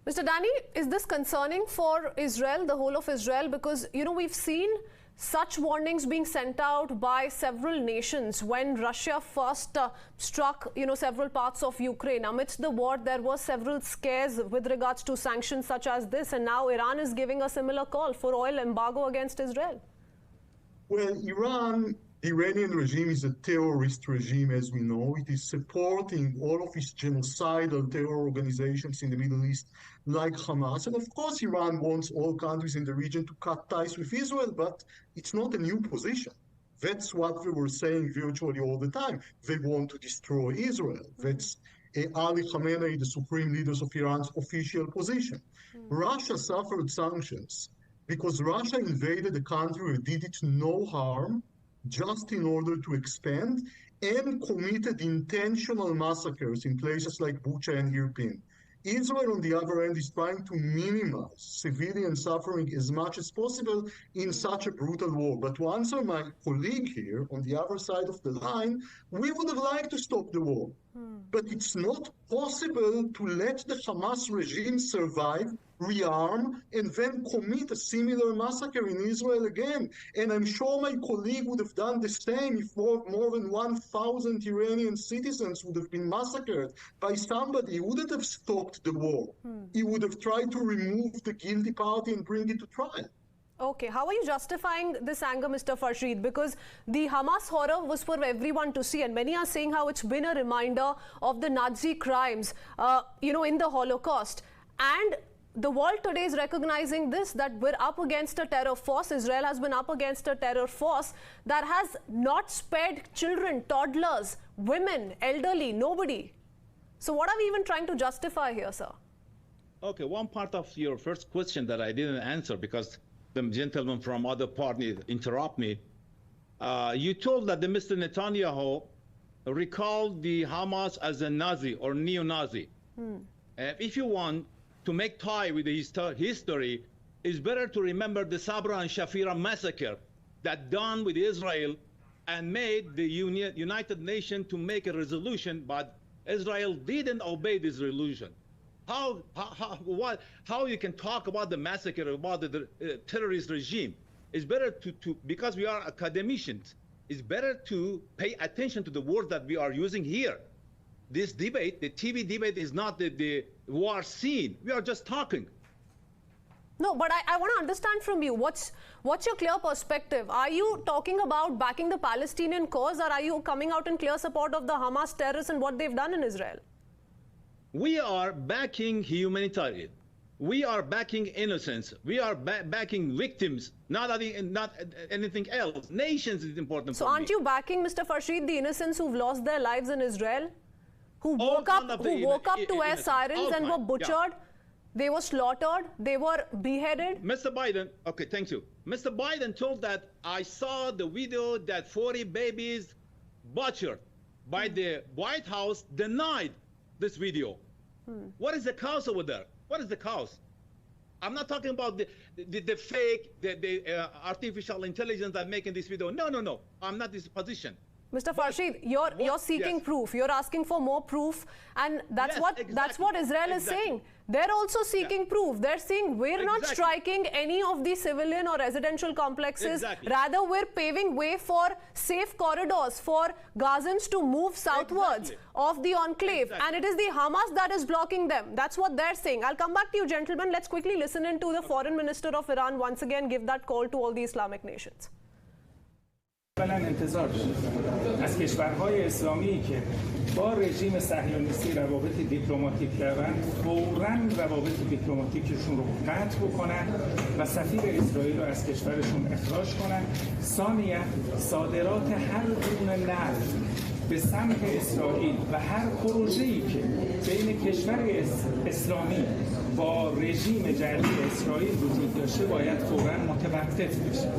Mr. Danny, is this concerning for Israel, the whole of Israel? Because, we've seen such warnings being sent out by several nations when Russia first struck, several parts of Ukraine. Amidst the war, there were several scares with regards to sanctions such as this, and now Iran is giving a similar call for oil embargo against Israel. Well, the Iranian regime is a terrorist regime, as we know. It is supporting all of its genocidal terror organizations in the Middle East, like Hamas. And of course, Iran wants all countries in the region to cut ties with Israel, but it's not a new position. That's what we were saying virtually all the time. They want to destroy Israel. That's Ali Khamenei, the supreme leader of Iran's official position. Russia suffered sanctions because Russia invaded a country where did it no harm, just in order to expand, and committed intentional massacres in places like Bucha and Irpin. Israel, on the other hand, is trying to minimize civilian suffering as much as possible in such a brutal war. But to answer my colleague here, on the other side of the line, we would have liked to stop the war. But it's not possible to let the Hamas regime survive, rearm, and then commit a similar massacre in Israel again. And I'm sure my colleague would have done the same if more than 1,000 Iranian citizens would have been massacred by somebody. He wouldn't have stopped the war. He would have tried to remove the guilty party and bring it to trial. Okay, how are you justifying this anger, Mr. Farshid? Because the Hamas horror was for everyone to see, and many are saying how it's been a reminder of the Nazi crimes, in the Holocaust. And the world today is recognizing this, that we're up against a terror force. Israel has been up against a terror force that has not spared children, toddlers, women, elderly, nobody. So what are we even trying to justify here, sir? Okay, one part of your first question that I didn't answer because the gentleman from other party interrupt me. You told that the Mr. Netanyahu recalled the Hamas as a Nazi or neo-Nazi. If you want to make tie with the history, it's better to remember the Sabra and Shafira massacre that done with Israel and made the United Nations to make a resolution, but Israel didn't obey this resolution. How you can talk about the massacre, about the terrorist regime? It's better because we are academicians, it's better to pay attention to the words that we are using here. This debate, the TV debate, is not the war scene. We are just talking. No, but I want to understand from you, what's your clear perspective? Are you talking about backing the Palestinian cause, or are you coming out in clear support of the Hamas terrorists and what they've done in Israel? We are backing humanitarian. We are backing innocence. We are backing victims, not anything else. Nations is important. So aren't you backing, Mr. Farshid, the innocents who've lost their lives in Israel? Who woke up to air sirens and were butchered? Yeah. They were slaughtered. They were beheaded. Mr. Biden, okay, thank you. Mr. Biden told that I saw the video that 40 babies butchered by the White House denied this video. What is the cause over there? What is the cause? I'm not talking about the fake, the artificial intelligence that making this video. No. I'm not in this position. Mr. Farshid, you're seeking proof. You're asking for more proof, and that's what Israel is saying. They're also seeking proof. They're saying we're not striking any of the civilian or residential complexes. Rather, we're paving way for safe corridors for Gazans to move southwards of the enclave, and it is the Hamas that is blocking them. That's what they're saying. I'll come back to you, gentlemen. Let's quickly listen in to the foreign minister of Iran once again give that call to all the Islamic nations. اولا انتظار داریم از کشورهای اسلامی که با رژیم صهیونیستی روابط دیپلماتیک دارند فوراً روابط دیپلماتیکشون رو قطع بکنن و سفیر اسرائیل رو از کشورشون اخراج کنن. ثانیاً صادرات هر گونه نفت به سمت اسرائیل و هر پروژه‌ای که بین کشور اسلامی با رژیم جدید اسرائیل وجود داشته باید فوراً متوقف بشه.